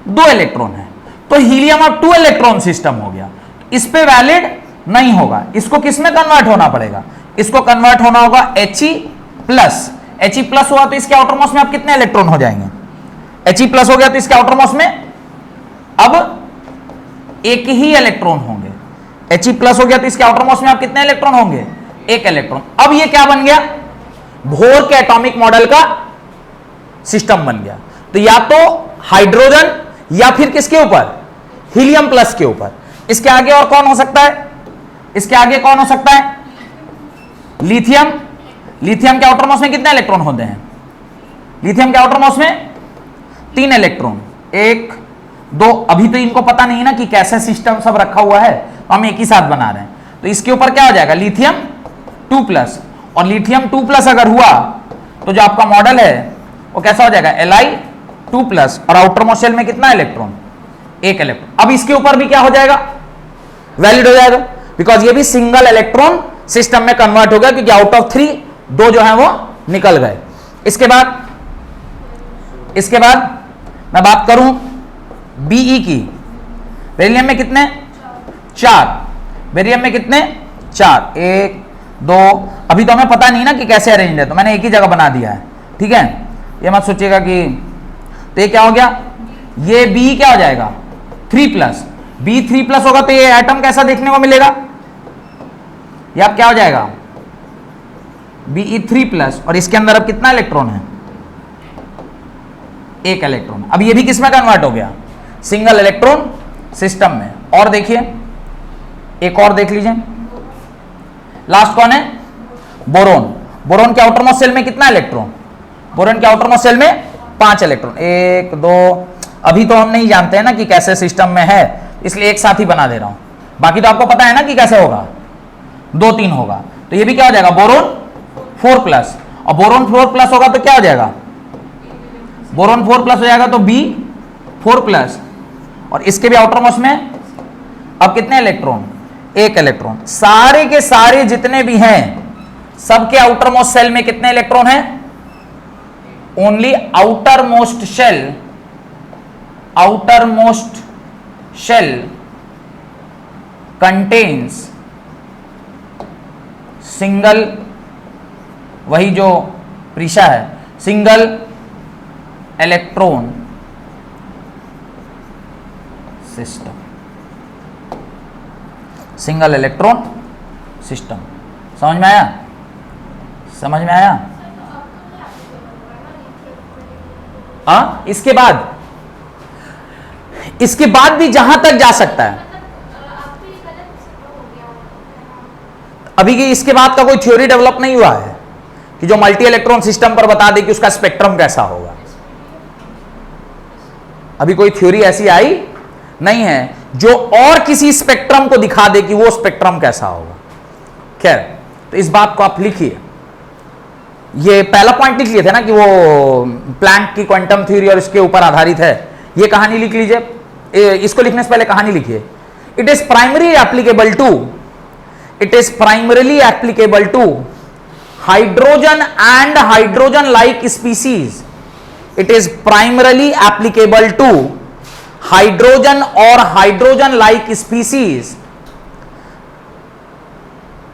2 इलेक्ट्रॉन है। तो हीलियम अब 2 इलेक्ट्रॉन सिस्टम हो गया। इस पे वैलिड नहीं होगा, इसको किस में कन्वर्ट होना पड़ेगा? इसको कन्वर्ट होना होगा He+। He+ हुआ तो इसके आउटर मोस्ट में अब कितने इलेक्ट्रॉन हो जाएंगे? He+ हो गया तो इसके आउटर मोस्ट में अब एक ही इलेक्ट्रॉन होंगे। He+ हो गया तो इसके आउटर मोस्ट में अब कितने इलेक्ट्रॉन होंगे? एक इलेक्ट्रॉन। अब ये क्या बन गया? बोर के एटॉमिक मॉडल का सिस्टम बन गया। तो या तो हाइड्रोजन या फिर किसके ऊपर? हीलियम प्लस के ऊपर। इसके आगे और कौन हो सकता है? इसके आगे कौन हो सकता है? लिथियम। लिथियम के आउटर मोस्ट में कितने इलेक्ट्रॉन होते हैं? लिथियम के आउटर मोस्ट में 3 इलेक्ट्रॉन, 1 2। अभी तो इनको पता नहीं ना कि कैसे सिस्टम सब रखा हुआ है, तो हम एक ही साथ बना रहे हैं। तो इसके ऊपर क्या हो जाएगा? लिथियम 2+। और लिथियम 2+ अगर हुआ तो जो आपका मॉडल है वो कैसा हो जाएगा? Li2+। और आउटर मोस्ट शेल में कितना इलेक्ट्रॉन? 1 इलेक्ट्रॉन। अब इसके ऊपर भी क्या हो जाएगा? वैलिड हो जाएगा, बिकॉज ये भी सिंगल इलेक्ट्रॉन सिस्टम में कन्वर्ट हो गया, क्योंकि आउट ऑफ 3 2 जो है वो निकल गए। इसके बाद मैं बात करूं Be की। बेरिलियम में कितने? 4। बेरिलियम में कितने? 4, 1 2। अभी तो हमें पता नहीं ना कि कैसे अरेंज है, तो मैंने एक ही जगह बना दिया है, ठीक है? ये मत सोचिएगा कि, तो ये क्या हो गया? ये B क्या हो जाएगा? 3+। B 3+ होगा तो ये एटम कैसा देखने को मिलेगा? ये अब क्या हो जाएगा? Be3+। और इसके अंदर अब कितना इलेक्ट्रॉन है? 1 इलेक्ट्रॉन। अब ये भी किस में कन्वर्ट हो गया? सिंगल इलेक्ट्रॉन सिस्टम में। और देखिए, एक और देख लीजिए, लास्ट कौन है? बोरोन। बोरोन के आउटर मोस्ट शेल में कितना इलेक्ट्रॉन? बोरोन के आउटर मोस्ट शेल में 5 इलेक्ट्रॉन, 1 2। अभी तो हम नहीं जानते हैं ना कि कैसे सिस्टम में है, इसलिए एक साथ ही बना दे रहा हूं। बाकी तो आपको पता है ना कि कैसे होगा, 2 3 होगा। तो ये भी क्या हो जाएगा? बोरोन 4+। और बोरोन 4+ होगा तो क्या हो जाएगा? बोरोन 4+ हो जाएगा तो B4+। और इसके भी आउटर मोस्ट में अब कितने इलेक्ट्रॉन? 1 इलेक्ट्रॉन। सारे के सारे जितने भी हैं सबके आउटर मोस्ट शेल में कितने इलेक्ट्रॉन हैं? Only outermost shell contains single, वही जो प्रीशा है, single electron system. Single electron system. समझ में आया? समझ में आया? इसके बाद भी जहां तक जा सकता है। अभी की इसके बाद का कोई थ्योरी डेवलप नहीं हुआ है कि जो मल्टी इलेक्ट्रॉन सिस्टम पर बता दे कि उसका स्पेक्ट्रम कैसा होगा। अभी कोई थ्योरी ऐसी आई नहीं है जो और किसी स्पेक्ट्रम को दिखा दे कि वो स्पेक्ट्रम कैसा होगा। खैर, तो इस बात को आप लिखिए। ये पहला पॉइंट लिख लिए थे ना कि वो प्लैंक की क्वांटम थ्योरी और इसके ऊपर आधारित है। ये कहानी लिख लीजिए, इसको लिखने से पहले कहानी लिखिए। It is primary applicable to It is primarily applicable to hydrogen and hydrogen like species. It is primarily applicable to hydrogen or hydrogen like species.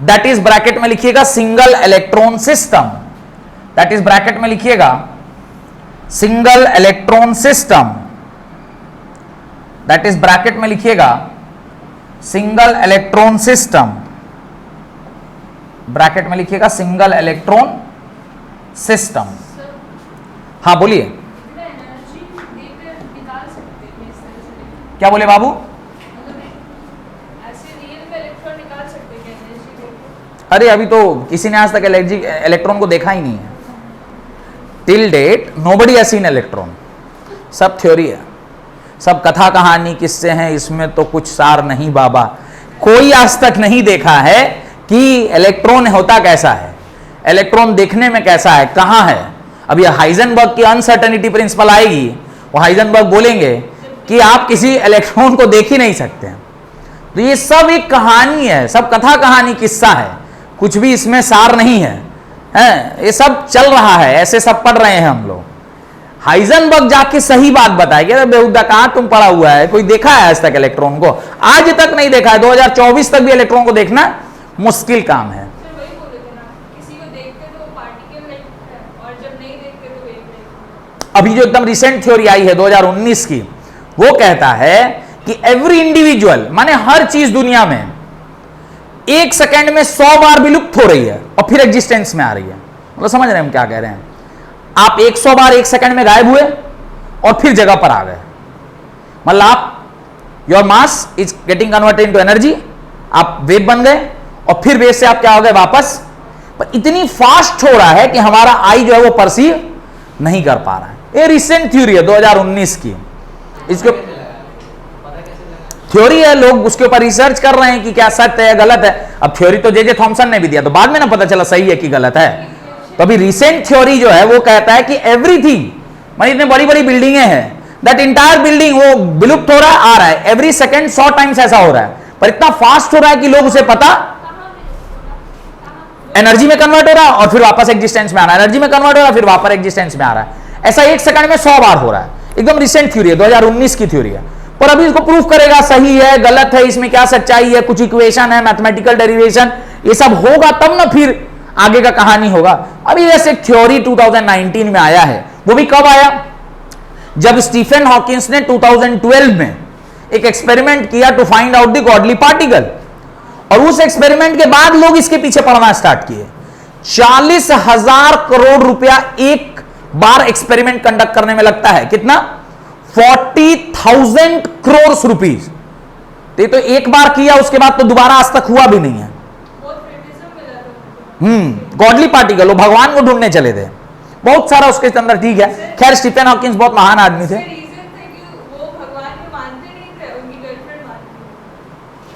That is bracket में लिखिएगा single electron system. That is bracket में लिखिएगा single electron system. That is bracket में लिखिएगा single electron system. Bracket में लिखिएगा single electron system. हाँ बोलिए. क्या बोले बाबू? अरे अभी तो किसी ने आज तक इलेक्ट्रॉन को देखा ही नहीं है. Till date nobody has seen electron. सब थ्योरी है, सब कथा कहानी किससे हैं, इसमें तो कुछ सार नहीं बाबा. कोई आज तक नहीं देखा है कि इलेक्ट्रॉन होता कैसा है, इलेक्ट्रॉन देखने में कैसा है, कहां है. अब ये हाइजेनबर्ग की अनसर्टेनिटी प्रिंसिपल आएगी, वो हाइजेनबर्ग बोलेंगे कि आप किसी इलेक्ट्रॉन को देख ही नहीं सकते. तो ये सब एक कहानी है, सब कथा कहानी किस्सा है, कुछ भी इसमें सार नहीं है. ये सब चल रहा है, ऐसे सब पढ़ रहे हैं हम लोग. हाइजेनबर्ग जाके सही बात बताएगी. अरे बेहुदा कहां तुम पढ़ा हुआ है, कोई देखा है आज तक इलेक्ट्रॉन को? आज तक नहीं देखा है. 2024 तक भी इलेक्ट्रॉन को देखना मुश्किल काम है. अभी जो एकदम रिसेंट थ्योरी आई है 2019 की, वो कहता है कि एवरी इंडिविजुअल, माने हर चीज दुनिया में एक सेकंड में 100 बार विलुप्त हो रही है और फिर एग्जिस्टेंस में आ रही है. मतलब समझ रहे हैं हम क्या कह रहे हैं? आप 100 बार एक सेकंड में गायब हुए और फिर जगह पर आ गए. मतलब आप, your mass is getting converted into energy, आप वेव बन गए और फिर वेव से आप क्या हो गए वापस. पर इतनी फास्ट हो रहा है कि हमारा आई जो है वो परसीव नहीं कर पा रहा है. ये रिसेंट थ्योरी है 2019 की. इसके थ्योरी है, लोग उसके ऊपर रिसर्च कर रहे हैं कि क्या सत्य है गलत है. अब थ्योरी तो जे थॉमसन ने भी दिया, तो बाद में ना पता चला सही है कि गलत है. तो अभी रिसेंट थ्योरी जो है वो कहता है कि एवरीथिंग, मतलब इतनी बड़ी बड़ी बिल्डिंगें हैं, दैट इंटायर बिल्डिंग वो विलुप्त हो रहा है, आ रहा है. एवरी सेकंड 100 टाइम्स ऐसा हो रहा है, पर इतना फास्ट हो रहा है कि लोग उसे पता, एनर्जी में कन्वर्ट हो रहा है और फिर वापस एग्जिस्टेंस में आ रहा है, एनर्जी में कन्वर्ट हो रहा है फिर वापस एग्जिस्टेंस में आ रहा है. ऐसा एक सेकंड में 100 बार हो रहा है. एकदम रिसेंट थ्योरी है, 2019 की थ्योरी है. पर अभी इसको प्रूफ करेगा सही है गलत है, इसमें क्या सच्चाई है, कुछ इक्वेशन है, मैथमेटिकल डेरिवेशन, ये सब होगा तब ना फिर आगे का कहानी होगा. अभी जैसे थ्योरी 2019 में आया है, वो भी कब आया? जब स्टीफन हॉकिंस ने 2012 में एक एक्सपेरिमेंट किया to find out the godly particle. और उस एक्सपेरिमेंट के बाद लोग इसके पीछे पड़ना स्टार्ट किए. 40,000 करोड़ रुपया एक बार एक्सपेरिमेंट कंडक्ट करने में लगता है. कितना? 40,000 करोड़ रुपीज. तो एक बार किया, उसके बाद तो दोबारा आज तक हुआ भी नहीं है. गॉडली पार्टिकल, वो भगवान को ढूंढने चले थे, बहुत सारा उसके अंदर. ठीक है, खैर स्टीफन हॉकिंस बहुत महान आदमी थे.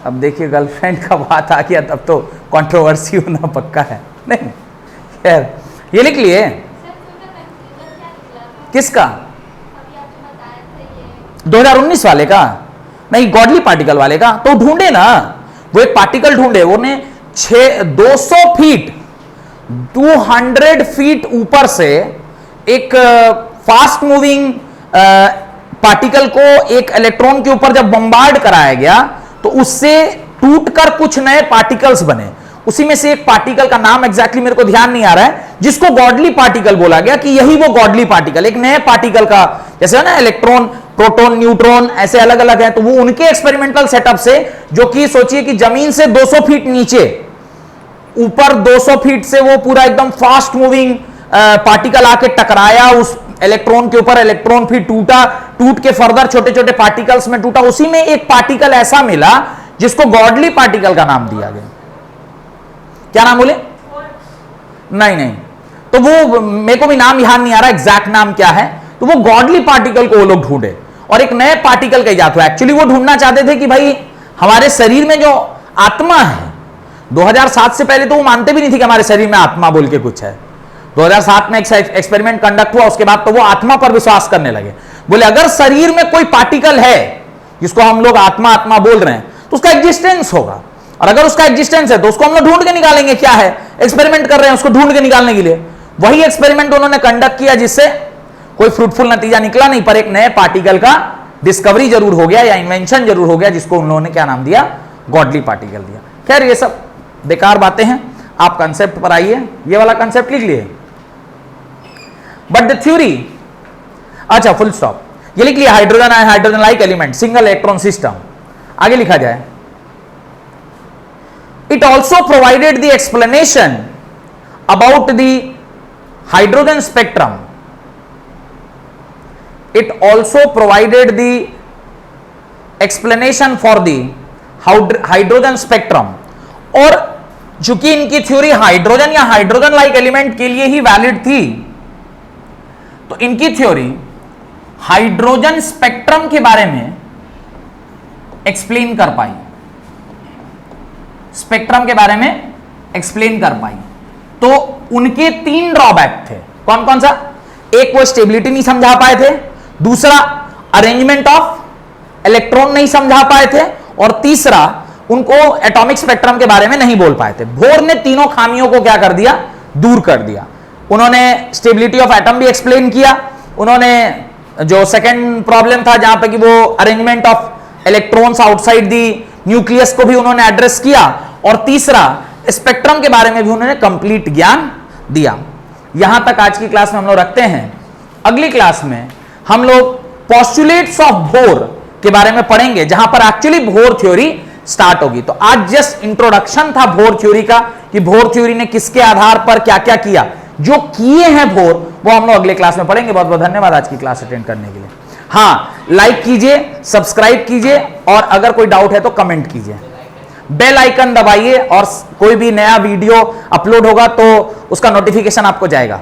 अब देखिए गर्लफ्रेंड का बात आ गया तब तो कंट्रोवर्सी होना पक्का है. नहीं खैर ये लिख लिए. किसका? 2019 वाले का? नहीं, गॉडली पार्टिकल वाले का. तो ढूंढे ना, वो एक पार्टिकल ढूंढे, वो ने 200 फीट 200 फीट ऊपर से एक फास्ट मूविंग पार्टिकल को एक इलेक्ट्रॉन के ऊपर जब बम्बार्ड कराया गया तो उससे टूटकर कुछ नए पार्टिकल्स बने. उसी में से एक पार्टिकल का नाम एग्जैक्टली मेरे को ध्यान नहीं आ रहा है, जिसको गॉडली पार्टिकल बोला गया कि यही वो गॉडली पार्टिकल, एक नए पार्टिकल का, जैसे है ना इलेक्ट्रॉन, प्रोटॉन, न्यूट्रॉन ऐसे अलग अलग हैं. तो वो उनके एक्सपेरिमेंटल सेटअप से, जो कि सोचिए कि जमीन से 200 फीट नीचे, ऊपर 200 फीट से वो पूरा एकदम फास्ट मूविंग पार्टिकल आके टकराया उस इलेक्ट्रॉन के ऊपर. इलेक्ट्रॉन फिर टूटा, टूट के फर्दर छोटे छोटे पार्टिकल्स में टूटा. उसी में एक पार्टिकल ऐसा मिला जिसको गॉडली पार्टिकल का नाम दिया गया. क्या नाम बोले? नहीं, तो वो मेरे को भी नाम याद नहीं आ रहा एग्जैक्ट नाम क्या है. तो वो गॉडली पार्टिकल को वो लोग ढूंढे और एक नए पार्टिकल का इजाद हुआ. एक्चुअली वो ढूंढना चाहते थे कि भाई हमारे शरीर में जो आत्मा है, 2007 से पहले तो वो मानते भी नहीं थे कि हमारे शरीर में आत्मा बोल के कुछ है. 2007 में एक एक्सपेरिमेंट कंडक्ट हुआ, उसके बाद तो वो आत्मा पर विश्वास करने लगे. बोले अगर शरीर में कोई पार्टिकल है जिसको हम लोग आत्मा आत्मा बोल रहे हैं तो उसका एग्जिस्टेंस होगा. और अगर उसका एग्जिस्टेंस है तो उसको हम लोग ढूंढ के निकालेंगे क्या है, एक्सपेरिमेंट कर रहे हैं उसको ढूंढ के निकालने के लिए। वही एक्सपेरिमेंट उन्होंने कंडक्ट किया जिससे कोई फ्रूटफुल नतीजा निकला नहीं, पर एक नए पार्टिकल का डिस्कवरी जरूर हो गया या इन्वेंशन जरूर हो गया, जिसको उन लोगों ने क्या नाम दिया, गॉडली पार्टिकल दिया। खैर ये सब बेकार बातें हैं, आप कंसेप्ट पर आइए, ये वाला कंसेप्ट लिख लिए। बट द थ्योरी, अच्छा फुल स्टॉप, ये लिख लिया, हाइड्रोजन है, hydrogen like element, single electron system. आगे लिखा जाए, it also provided the explanation about the hydrogen spectrum, it also provided the explanation for the hydrogen spectrum। और चूंकि इनकी थ्योरी हाइड्रोजन या हाइड्रोजन लाइक एलिमेंट के लिए ही वैलिड थी, तो इनकी थ्योरी हाइड्रोजन स्पेक्ट्रम के बारे में एक्सप्लेन कर पाई, स्पेक्ट्रम के बारे में एक्सप्लेन कर पाई। तो उनके 3 ड्रॉबैक थे, कौन कौन सा? एक, वो स्टेबिलिटी नहीं समझा पाए थे, दूसरा अरेंजमेंट ऑफ इलेक्ट्रॉन नहीं समझा पाए थे, और तीसरा उनको एटॉमिक स्पेक्ट्रम के बारे में नहीं बोल पाए थे। बोर ने तीनों खामियों को क्या कर दिया, दूर कर दिया। उन्होंने स्टेबिलिटी ऑफ एटम भी एक्सप्लेन किया, उन्होंने जो सेकंड प्रॉब्लम था जहां पे कि वो arrangement of electrons outside the nucleus को भी उन्होंने एड्रेस किया, और तीसरा स्पेक्ट्रम के बारे में भी उन्होंने कंप्लीट ज्ञान दिया। यहां तक आज की क्लास में हम लोग रखते हैं। अगली क्लास में हम लोग पोस्टुलेट्स ऑफ बोर के बारे में पढ़ेंगे, जहां पर एक्चुअली बोर थ्योरी स्टार्ट होगी। तो आज जस्ट इंट्रोडक्शन था बोर थ्योरी का, कि बोर थ्योरी ने किसके आधार पर क्या क्या किया, जो किए हैं बोर, वो हम लोग अगले क्लास में पढ़ेंगे। बहुत बहुत धन्यवाद आज की क्लास अटेंड करने के लिए। हाँ, लाइक कीजिए, सब्सक्राइब कीजिए, और अगर कोई डाउट है तो कमेंट कीजिए, बेल आइकन दबाइए, और कोई भी नया वीडियो अपलोड होगा तो उसका नोटिफिकेशन आपको जाएगा।